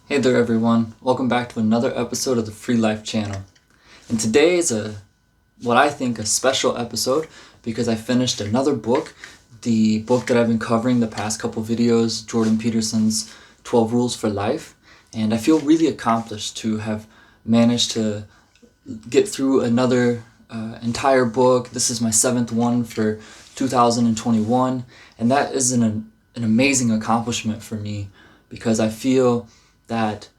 Hey there everyone, welcome back to another episode of the Free Life channel. And today is what I think a special episode because I finished another book, the book that I've been covering the past couple videos, Jordan Peterson's 12 Rules for Life. And I feel really accomplished to have managed to get through another entire book. This is my 7th one for 2021, and that is an amazing accomplishment for me because I feel that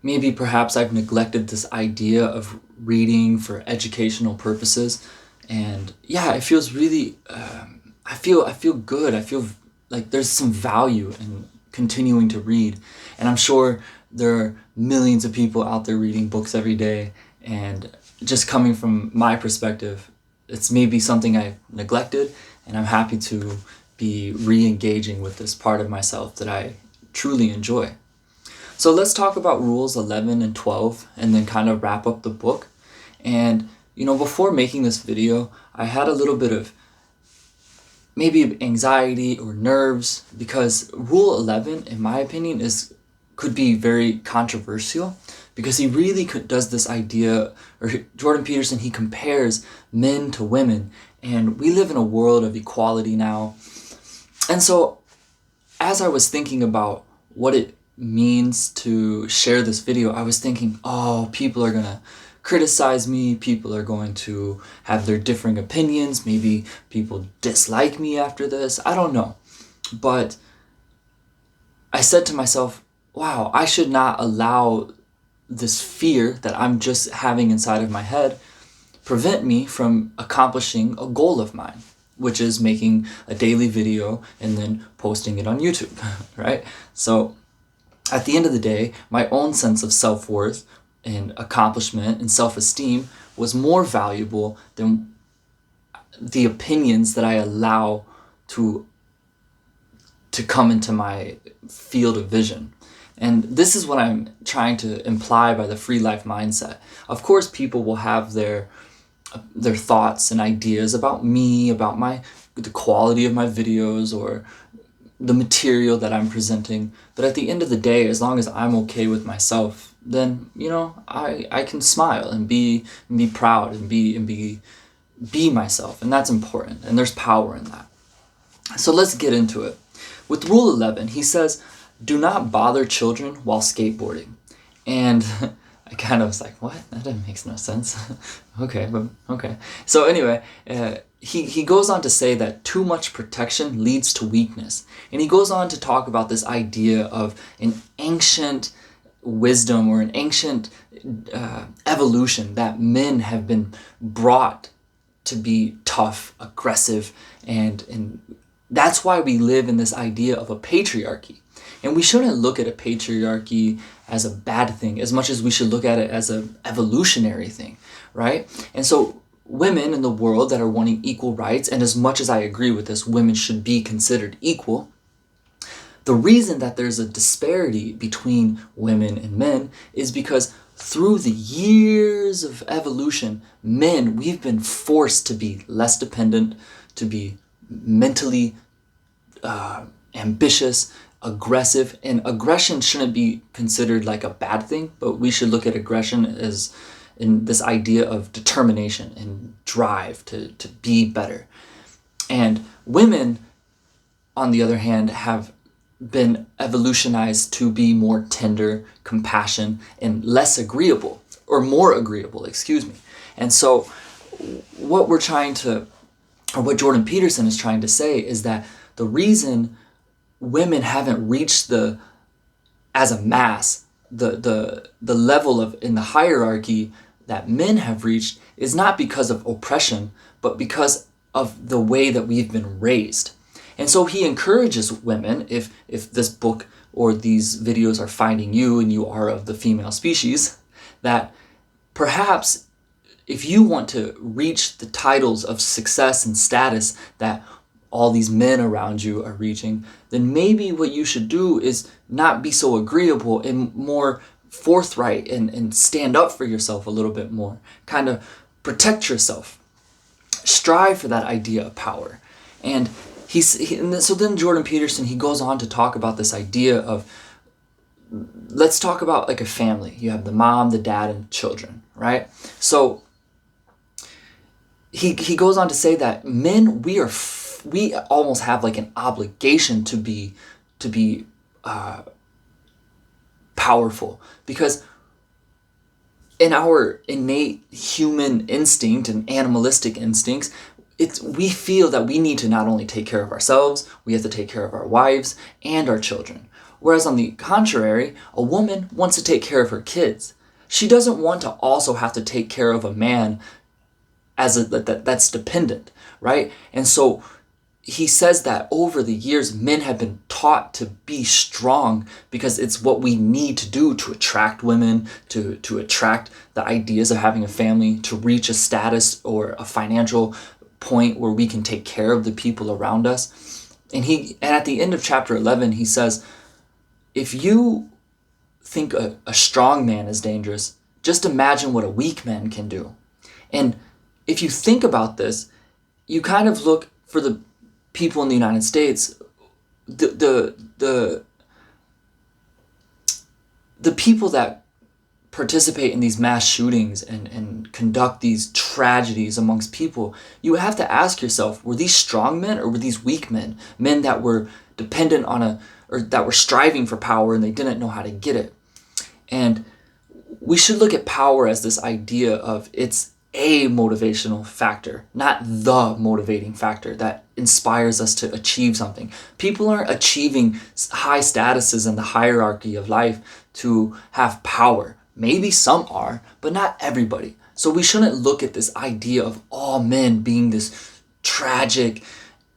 maybe perhaps I've neglected this idea of reading for educational purposes, and yeah, it feels really I feel good. I feel like there's some value in continuing to read, and I'm sure there are millions of people out there reading books every day, and just coming from my perspective, it's maybe something I neglected, and I'm happy to be re-engaging with this part of myself that I truly enjoy. So let's talk about rules 11 and 12 and then kind of wrap up the book. And before making this video, I had a little bit of maybe anxiety or nerves because rule 11, in my opinion, could be very controversial because he really does this idea, or Jordan Peterson, he compares men to women, and we live in a world of equality now. And so as I was thinking about what it means to share this video, I was thinking, oh, people are gonna criticize me, people are going to have their differing opinions, maybe people dislike me after this, I don't know. But I said to myself, wow, I should not allow this fear that I'm just having inside of my head prevent me from accomplishing a goal of mine, which is making a daily video and then posting it on YouTube, right? So at the end of the day, my own sense of self-worth and accomplishment and self-esteem was more valuable than the opinions that I allow to come into my field of vision. And this is what I'm trying to imply by the free life mindset. Of course, people will have their thoughts and ideas about me, about the quality of my videos or the material that I'm presenting, but at the end of the day, as long as I'm okay with myself, then I can smile and be proud and be myself, and that's important, and there's power in that. So let's get into it. With rule 11, he says, do not bother children while skateboarding. And I kind of was like, what? That makes no sense. Okay. So anyway, he goes on to say that too much protection leads to weakness. And he goes on to talk about this idea of an ancient wisdom or an ancient evolution that men have been brought to be tough, aggressive, and that's why we live in this idea of a patriarchy. And we shouldn't look at a patriarchy as a bad thing as much as we should look at it as an evolutionary thing, right? And so women in the world that are wanting equal rights, and as much as I agree with this, women should be considered equal, the reason that there's a disparity between women and men is because through the years of evolution, men, we've been forced to be less dependent, to be mentally ambitious, aggressive, and aggression shouldn't be considered like a bad thing, but we should look at aggression as in this idea of determination and drive to be better. And women, on the other hand, have been evolutionized to be more tender, compassion, and less agreeable, or more agreeable, excuse me. And so what what Jordan Peterson is trying to say is that the reason women haven't reached as a mass, the level of in the hierarchy that men have reached is not because of oppression, but because of the way that we've been raised. And so he encourages women, if this book or these videos are finding you and you are of the female species, that perhaps if you want to reach the titles of success and status that all these men around you are reaching, then maybe what you should do is not be so agreeable and more forthright and stand up for yourself a little bit more. Kind of protect yourself. Strive for that idea of power. So then Jordan Peterson, he goes on to talk about this idea of let's talk about like a family. You have the mom, the dad, and children, right? So he goes on to say that men, we almost have like an obligation to be powerful, because in our innate human instinct and animalistic instincts, we feel that we need to not only take care of ourselves, we have to take care of our wives and our children. Whereas on the contrary, a woman wants to take care of her kids. She doesn't want to also have to take care of a man that's dependent, right? And so he says that over the years, men have been taught to be strong because it's what we need to do to attract women, to attract the ideas of having a family, to reach a status or a financial point where we can take care of the people around us. And at the end of chapter 11, he says, if you think a strong man is dangerous, just imagine what a weak man can do. And if you think about this, you kind of look for the people in the United States, the people that participate in these mass shootings and conduct these tragedies amongst people, you have to ask yourself, were these strong men or were these weak men? Men that were dependent on or that were striving for power and they didn't know how to get it. And we should look at power as this idea of it's a motivational factor, not the motivating factor that inspires us to achieve something. People aren't achieving high statuses in the hierarchy of life to have power. Maybe some are, but not everybody. So we shouldn't look at this idea of all men being this tragic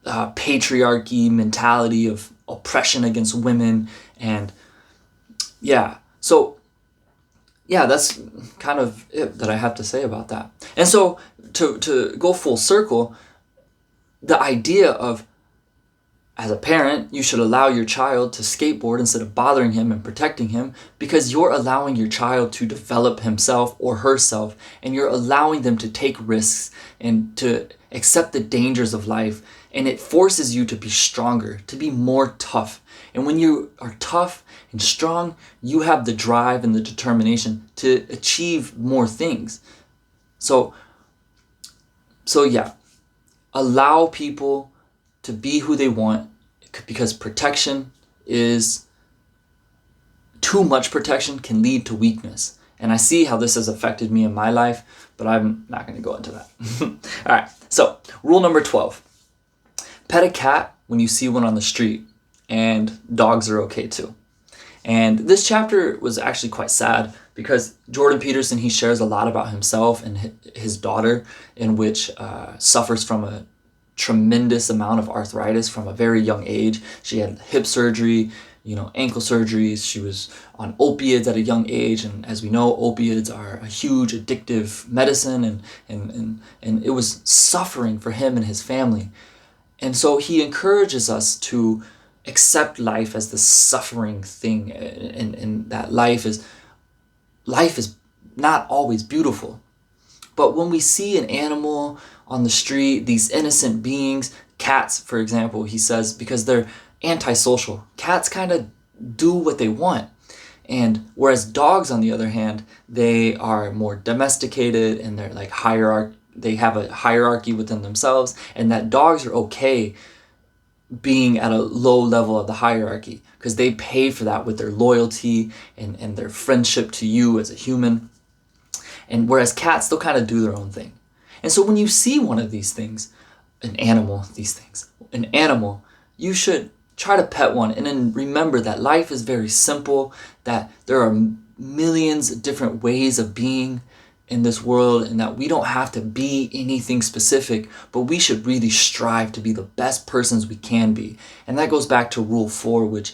patriarchy mentality of oppression against women. And that's kind of it that I have to say about that. And so to go full circle, the idea of, as a parent, you should allow your child to skateboard instead of bothering him and protecting him, because you're allowing your child to develop himself or herself, and you're allowing them to take risks and to accept the dangers of life, and it forces you to be stronger, to be more tough. And when you are tough and strong, you have the drive and the determination to achieve more things. So allow people to be who they want, because too much protection can lead to weakness. And I see how this has affected me in my life, but I'm not going to go into that. All right, so rule number 12. Pet a cat when you see one on the street, and dogs are okay too. And this chapter was actually quite sad because Jordan Peterson, he shares a lot about himself and his daughter, in which suffers from a tremendous amount of arthritis from a very young age. She had hip surgery, ankle surgeries. She was on opiates at a young age, and as we know, opiates are a huge addictive medicine, and it was suffering for him and his family. And so he encourages us to accept life as the suffering thing, and that life is not always beautiful. But when we see an animal on the street, these innocent beings, cats, for example, he says, because they're antisocial, cats kind of do what they want. And whereas dogs, on the other hand, they are more domesticated, and they're like they have a hierarchy within themselves, and that dogs are okay being at a low level of the hierarchy because they pay for that with their loyalty and their friendship to you as a human. And whereas cats, they'll kind of do their own thing. And so when you see one of these things, an animal, you should try to pet one, and then remember that life is very simple, that there are millions of different ways of being in this world, and that we don't have to be anything specific, but we should really strive to be the best persons we can be. And that goes back to rule 4, which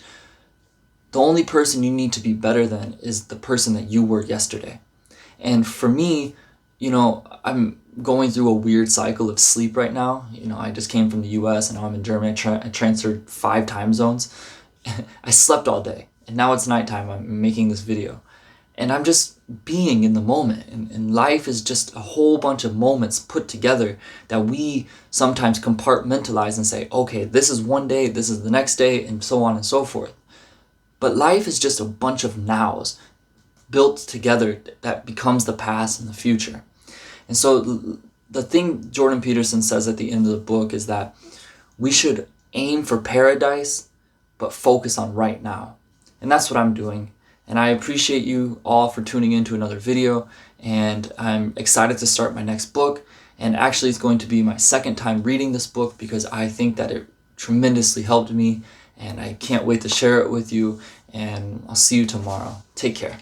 the only person you need to be better than is the person that you were yesterday. And for me, I'm going through a weird cycle of sleep right now. I just came from the US and now I'm in Germany. I transferred 5 time zones. I slept all day, and now it's nighttime. I'm making this video, and I'm just being in the moment. And life is just a whole bunch of moments put together that we sometimes compartmentalize and say, okay, this is one day, this is the next day, and so on and so forth. But life is just a bunch of nows built together that becomes the past and the future. And so the thing Jordan Peterson says at the end of the book is that we should aim for paradise, but focus on right now. And that's what I'm doing. And I appreciate you all for tuning in to another video. And I'm excited to start my next book. And actually it's going to be my second time reading this book because I think that it tremendously helped me. And I can't wait to share it with you. And I'll see you tomorrow. Take care.